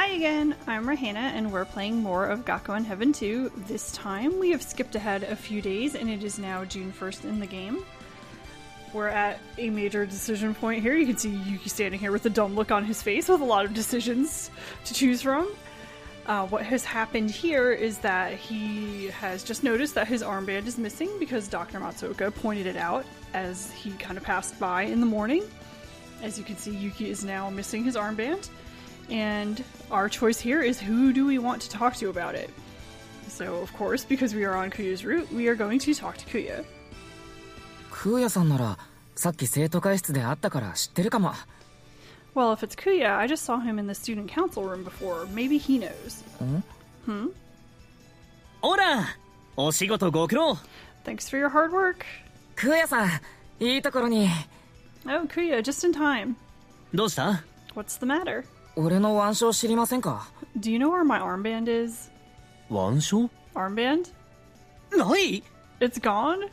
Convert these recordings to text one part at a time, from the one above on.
Hi again, I'm Rahana, and we're playing more of Gakuen Heaven 2. This time we have skipped ahead a few days, and it is now June 1st in the game. We're at a major decision point here. You can see Yuki standing here with a dumb look on his face with a lot of decisions to choose from. What has happened here is that he has just noticed that his armband is missing because Dr. Matsuoka pointed it out as he kind of passed by in the morning. As you can see, Yuki is now missing his armband. And our choice here is who do we want to talk to about it? So, of course, because we are on Kuya's route, we are going to talk to Kuya. Kuya-san ならさっき生徒会室で会ったから知ってるかも。Well, if it's Kuya, I just saw him in the student council room before. Maybe he knows. Ora! お仕事ご苦労! Thanks for your hard work. Kuya-san, いいところに。Oh, Kuya, just in time. どうした? What's the matter? 俺の腕章知りませんか? Do you know where my armband is? 腕章? Armband? ない? It's gone?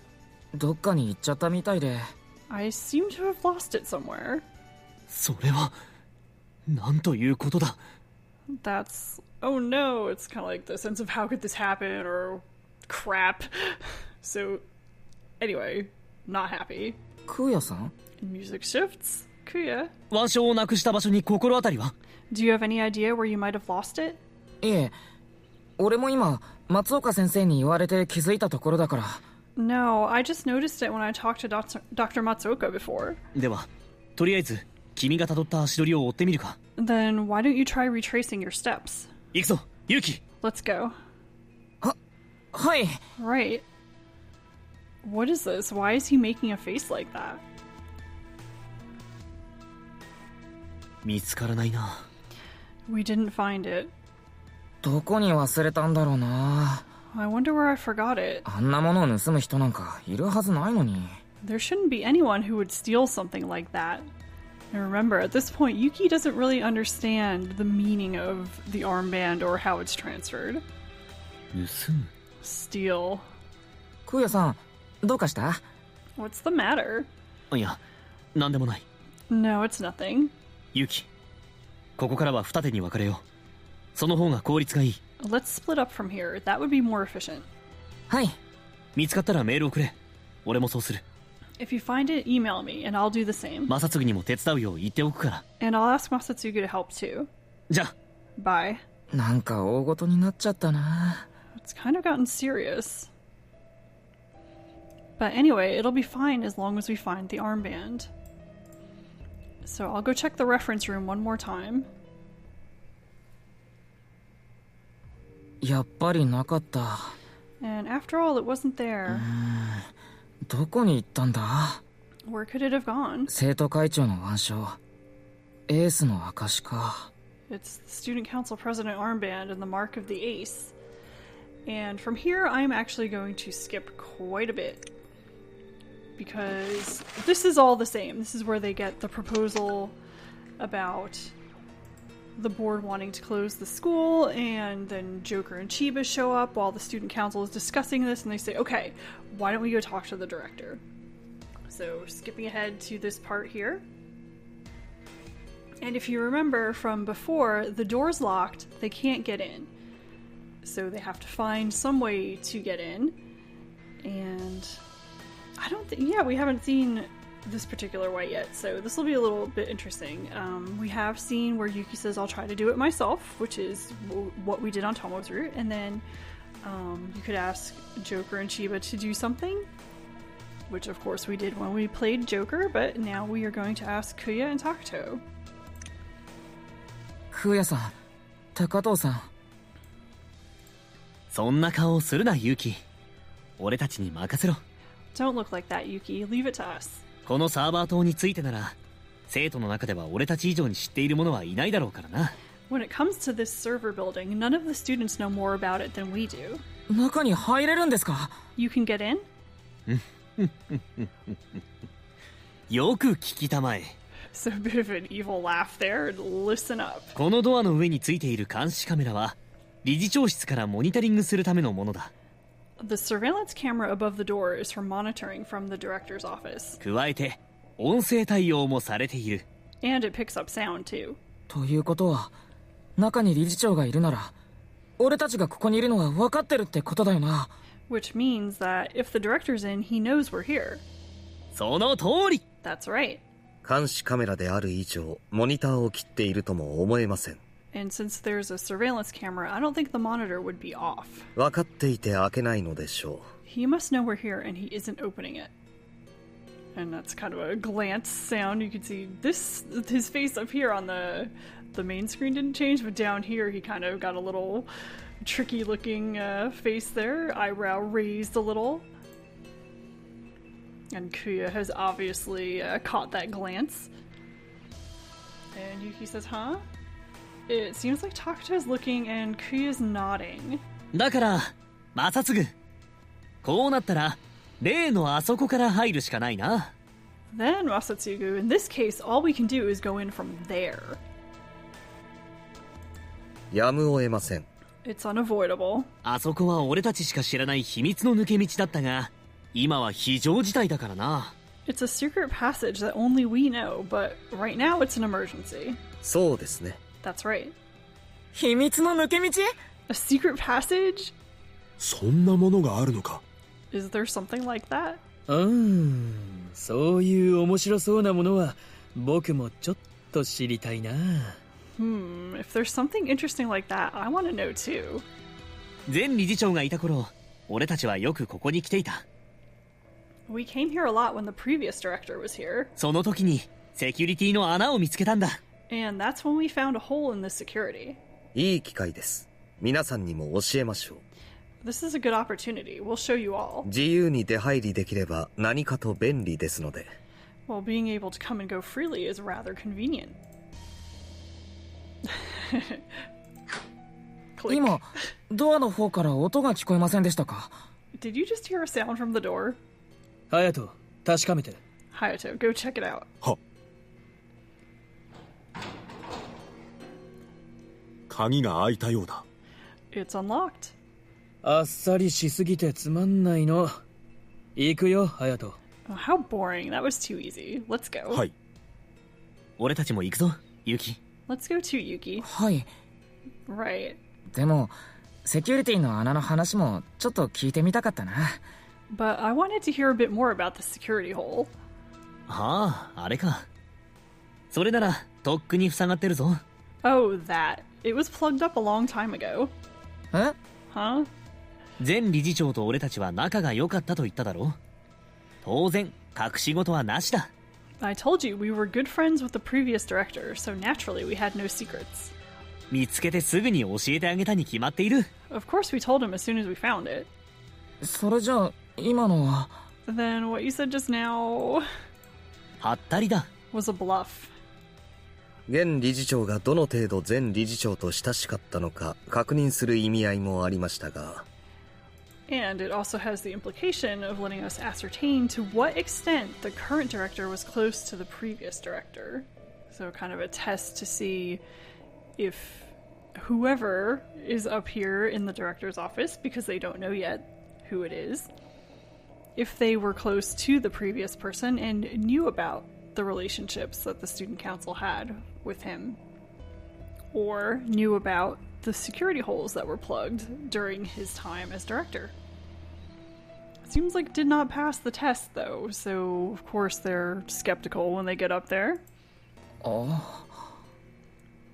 どっかに行っちゃったみたいで。I seem to have lost it somewhere. それは、なんということだ? That's... Oh no, it's kind of like the sense of how could this happen, or crap. So, anyway, not happy. Kuya-san? Music shifts. Kuya? 腕章をなくした場所に心当たりは? Do you have any idea where you might have lost it? いえ、俺も今、松岡先生に言われて気づいたところだから。No, I just noticed it when I talked to Dr. Matsuoka before. では、とりあえず、君が辿った足取りを追ってみるか? Then why don't you try retracing your steps? 行くぞ、ユキ! Let's go. はい。Right. What is this? Why is he making a face like that? 見つからないな。We didn't find it. どこに忘れたんだろうな。I wonder where I forgot it. あんなものを盗む人なんかいるはずないのに。There shouldn't be anyone who would steal something like that. And remember, at this point, Yuki doesn't really understand the meaning of the armband or how it's transferred. 盗む? Steal. クーヤさん、どうかした? What's the matter? いや、なんでもない。No, it's nothing. ユキ、ここからは二手に分かれよう。その方が効率がいい。Let's split up from here. That would be more efficient. はい。見つかったらメールをくれ。俺もそうする。If you find it, email me, and I'll do the same. マサツグにも手伝うよう言っておくから。And I'll ask Masatsugu to help too. じゃあ。Bye. なんか大ごとになっちゃったな。It's kind of gotten serious. But anyway, it'll be fine as long as we find the armband. So I'll go check the reference room one more time. やっぱりなかった。And after all, it wasn't there. どこに行ったんだ? Where could it have gone? 生徒会長の腕章。エースの証か。It's the student council president armband and the mark of the ace. And from here, I'm actually going to skip quite a bit. Because this is all the same. This is where they get the proposal about the board wanting to close the school, and then Joker and Chiba show up while the student council is discussing this, and they say, okay, why don't we go talk to the director? So, skipping ahead to this part here. And if you remember from before, the door's locked, they can't get in. So they have to find some way to get in. And I don't think, yeah, we haven't seen this particular way yet, so this will be a little bit interesting. We have seen where Yuki says, I'll try to do it myself, which is what we did on Tomo's route, and then you could ask Joker and Chiba to do something, which of course we did when we played Joker, but now we are going to ask Kuya and Takuto. Kuyaさん、高藤さん。そんな顔をするな、ユキ。俺たちに任せろ。Don't look like that, Yuki. Leave it to us. このサーバー棟についてなら、生徒の中では俺たち以上に知っている者はいないだろうからな。When it comes to this server building, none of the students know more about it than we do. 中に入れるんですか? You can get in? よく聞きたまえ。So a bit of an evil laugh there. Listen up. このドアの上についている監視カメラは、理事長室からモニタリングするためのものだ。The surveillance camera above the door is for monitoring from the director's office. 加えて、音声対応もされている。And it picks up sound too. ということは、中に理事長がいるなら俺たちがここにいるのは分かってるってことだよな。 Which means that if the director's in, he knows we're here. その通り。 That's right. 監視カメラである以上モニターを切っているとも思えません。 And since there's a surveillance camera, I don't think the monitor would be off. 分かっていて開けないのでしょう。 He must know we're here and he isn't opening it. And that's kind of a glance sound. You can see his face up here on the main screen didn't change, but down here he kind of got a little tricky looking face there, eyebrow raised a little. And Kuya has obviously caught that glance. And Yuki says, huh? It seems like Takuto's looking and Kuya's nodding. だから正嗣、こうなったら例のあそこから入るしかないな。 Then, Masatsugu, in this case, all we can do is go in from there. やむを得ません。 It's unavoidable. あそこは俺たちしか知らない秘密の抜け道だったが、今は非常事態だからな。 It's a secret passage that only we know, but right now it's an emergency. そうですね。 That's right. 秘密の抜け道？ A secret passage? そんなものがあるのか。 Is there something like that? そういう面白そうなものは僕もちょっと知りたいな。If there's something interesting like that, I want to know too. 前理事長がいた頃、俺たちはよくここに来ていた。 We came here a lot when the previous director was here. その時にセキュリティの穴を見つけたんだ。 And that's when we found a hole in the security. いい機会です。皆さんにも教えましょう。 This is a good opportunity. We'll show you all. 自由に出入りできれば何かと便利ですので。 Well, being able to come and go freely is rather convenient. 今ドアの方から音が聞こえませんでしたか？ Did you just hear a sound from the door? 隼人、確かめて。Hayato, go check it out. は。鍵が開いたようだ。 It's unlocked. あっさりしすぎてつまんないの。行くよ、隼人。Oh, how boring. That was too easy. Let's go. はい。俺たちも行くぞ、ユキ。 Let's go too, Yuki. はい。 Right. でもセキュリティの穴の話もちょっと聞いてみたかったな。 But I wanted to hear a bit more about the security hole. ああ、あれか。それならとっくに塞がってるぞ。 Oh, that. It was plugged up a long time ago. え？ Huh? 前理事長と俺たちは仲が良かったと言っただろ。当然隠し事はなしだ。 I told you we were good friends with the previous director, so naturally we had no secrets. 見つけてすぐに教えてあげたに決まっている。 Of course we told him as soon as we found it. それじゃあ今のは。 Then what you said just now はったりだ。 was a bluff. 現理事長がどの程度前理事長と親しかったのか確認する意味合いもありましたが。 And it also has the implication of letting us ascertain to what extent the current director was close to the previous director. So kind of a test to see if whoever is up here in the director's office, because they don't know yet who it is, if they were close to the previous person and knew about the relationships that the student council had with him, or knew about the security holes that were plugged during his time as director. Seems like did not pass the test though, so of course they're skeptical when they get up there.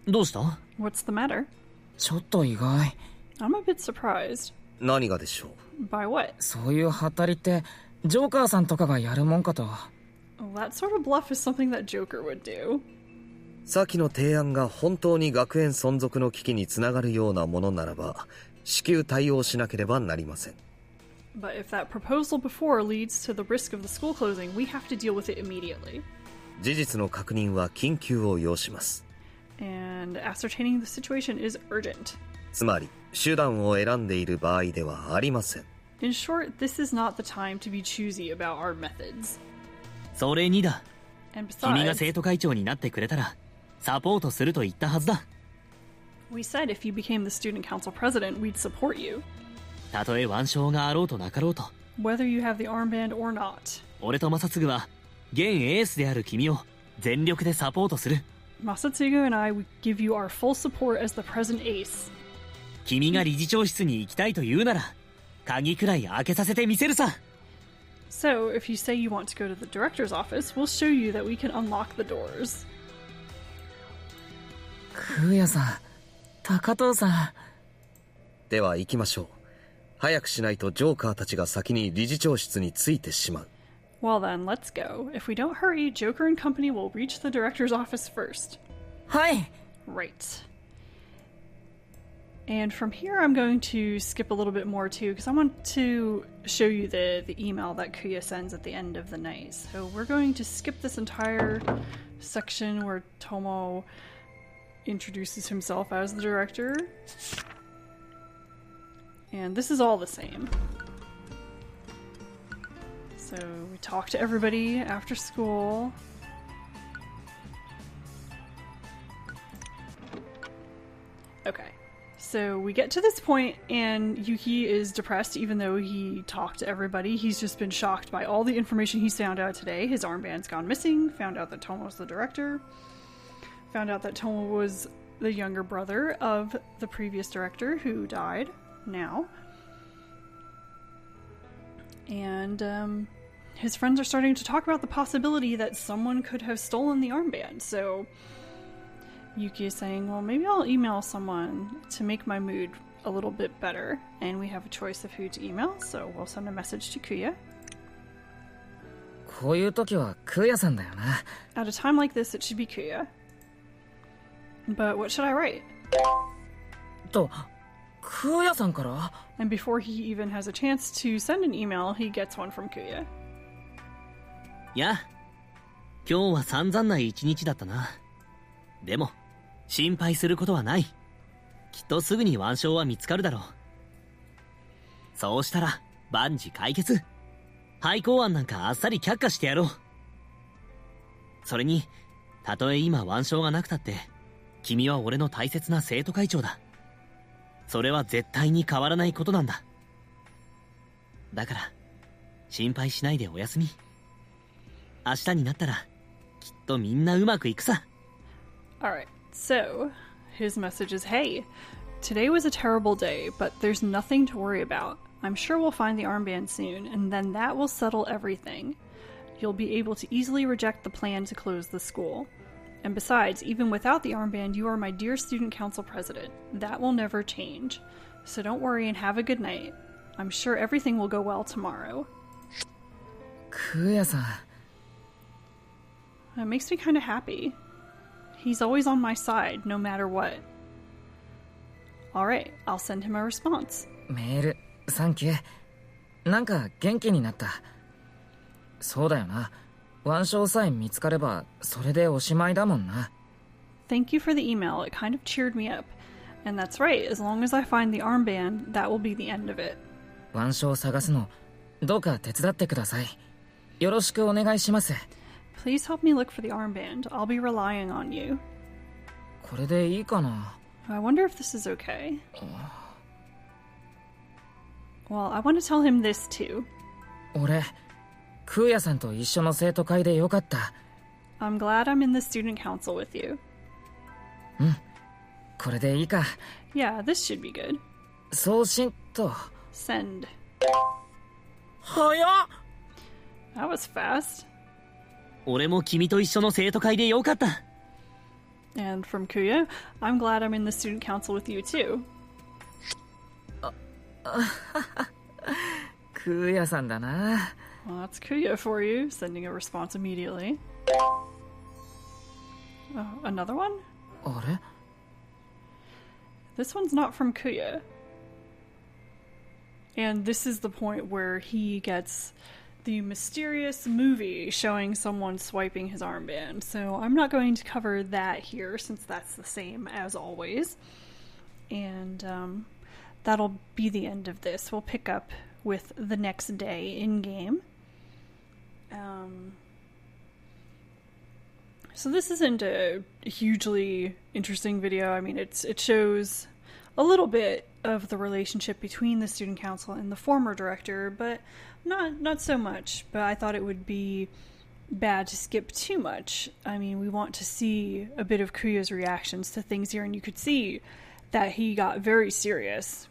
どうした？ What's the matter? ちょっと意外。 I'm a bit surprised. 何がでしょう。 By what? そういうハったりってジョーカーさんとかがやるもんかと。 Well, that sort of bluff is something that Joker would do. 先の提案が本当に学園存続の危機につながるようなものならば至急対応しなければなりません。 But if that proposal before leads to the risk of the school closing, we have to deal with it immediately. 事実の確認は緊急を要します。 And ascertaining the situation is urgent. つまり手段を選んでいる場合ではありません。 In short, this is not the time to be choosy about our methods. それにだ。 And 君が besides, 生徒会長になってくれたらサポートすると言ったはずだ。 we said if you became the student council president, we'd support you, たとえ腕章があろうとなかろうと、 whether you have the armband or not. 俺と正嗣は現エースである君を全力でサポートする。Masatsugu and I would give you our full support as the present ace. 君が理事長室に行きたいと言うなら、鍵くらい開けさせてみせるさ。So, if you say you want to go to the director's office, we'll show you that we can unlock the doors. クーヤさん、高藤さん。では行きましょう。早くしないとジョーカーたちが先に理事長室に着いてしまう。Well then, let's go. If we don't hurry, Joker and company will reach the director's office first. はい。 Right. And from here, I'm going to skip a little bit more too, because I want to show you the email that Kuya sends at the end of the night. So we're going to skip this entire section where Tomo introduces himself as the director. And this is all the same. So we talk to everybody after school. Okay. So we get to this point and Yuki is depressed even though he talked to everybody. He's just been shocked by all the information he's found out today. His armband's gone missing, found out that Tomo's the director, found out that Tomo was the younger brother of the previous director who died now. And his friends are starting to talk about the possibility that someone could have stolen the armband. So Yuki is saying, well, maybe I'll email someone to make my mood a little bit better. And we have a choice of who to email, so we'll send a message to Kuya. こういう時はクーヤさんだよな。 At a time like this, it should be Kuya. But what should I write? と、クーヤさんから？ And before he even has a chance to send an email, he gets one from Kuya. やあ、今日は散々な一日だったな。でも、心配することはない。きっとすぐに腕章は見つかるだろう。そうしたら、万事解決。廃校案なんかあっさり却下してやろう。それに、たとえ今腕章がなくたって、君は俺の大切な生徒会長だ。それは絶対に変わらないことなんだ。だから、心配しないでおやすみ。明日になったら、きっとみんなうまくいくさ。Alright, so his message is, hey, today was a terrible day, but there's nothing to worry about. I'm sure we'll find the armband soon, and then that will settle everything. You'll be able to easily reject the plan to close the school. And besides, even without the armband, you are my dear student council president. That will never change. So don't worry and have a good night. I'm sure everything will go well tomorrow. クーヤさん。 It makes me kind of happy. He's always on my side, no matter what. Alright, I'll send him a response. メール、サンキュー。なんか元気になった。そうだよな。腕章さえ見つかれば、それでおしまいだもんな。Thank you for the email. It kind of cheered me up. And that's right, as long as I find the armband, that will be the end of it. 腕章を探すの、どうか手伝ってください。よろしくお願いします。 Please help me look for the armband. I'll be relying on you. これでいいかな？ I wonder if this is okay. Well, I want to tell him this too. 俺、クーヤさんと一緒の生徒会でよかった。 I'm glad I'm in the student council with you. うん、これでいいか。 Yeah, this should be good. 送信と。 Send. 早っ！ That was fast. 俺も君と一緒の生徒会でよかった。And from Kuya, I'm glad I'm in the student council with you too. クーヤさんだな。 Well, that's Kuya for you, sending a response immediately. Oh, another one? あれ？ This one's not from Kuya. And this is the point where he gets the mysterious movie showing someone swiping his armband. So I'm not going to cover that here since that's the same as always. And that'll be the end of this. We'll pick up with the next day in-game. So this isn't a hugely interesting video. I mean, it shows a little bit of the relationship between the student council and the former director, but not so much. But I thought it would be bad to skip too much. I mean, we want to see a bit of Kuya's reactions to things here, and you could see that he got very serious,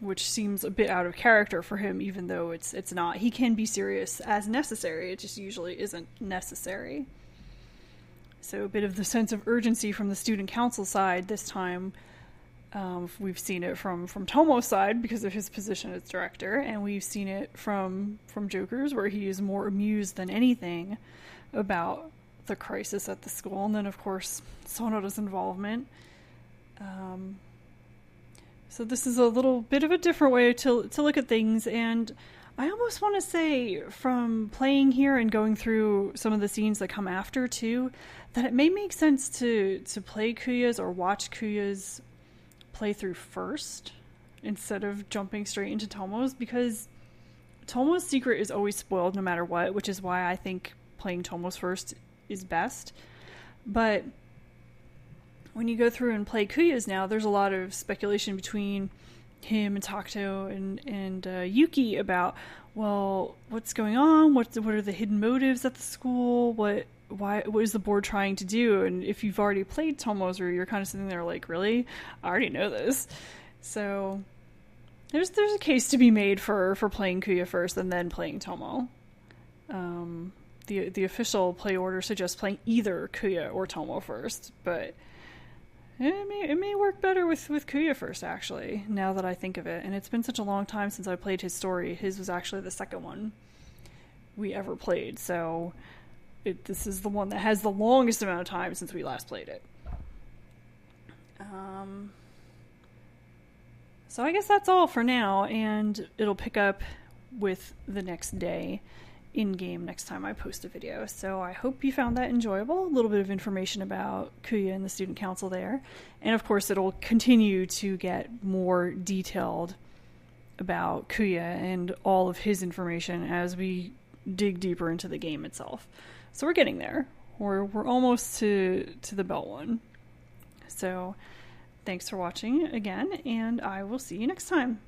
which seems a bit out of character for him, even though it's not. He can be serious as necessary, it just usually isn't necessary. So a bit of the sense of urgency from the student council side this time. We've seen it from Tomo's side because of his position as director, and we've seen it from Joker's, where he is more amused than anything about the crisis at the school, and then of course Sonoda's involvement. So this is a little bit of a different way to look at things, and I almost want to say, from playing here and going through some of the scenes that come after too, that it may make sense to play Kuya's or watch Kuya's playthrough first instead of jumping straight into Tomo's, because Tomo's secret is always spoiled no matter what, which is why I think playing Tomo's first is best. But when you go through and play Kuya's now, there's a lot of speculation between him and Takuto and Yuki about, well, what's going on? What are the hidden motives at the school? What is the board trying to do? And if you've already played Tomo's, or you're kind of sitting there like, really? I already know this. So there's a case to be made for playing Kuya first and then playing Tomo. The official play order suggests playing either Kuya or Tomo first, but it may work better with Kuya first, actually, now that I think of it. And it's been such a long time since I played his story. His was actually the second one we ever played, so this is the one that has the longest amount of time since we last played it. So I guess that's all for now, and it'll pick up with the next day in-game next time I post a video. So I hope you found that enjoyable. A little bit of information about Kuya and the student council there. And of course it'll continue to get more detailed about Kuya and all of his information as we dig deeper into the game itself. So we're getting there. We're almost to the belt one. So thanks for watching again, and I will see you next time.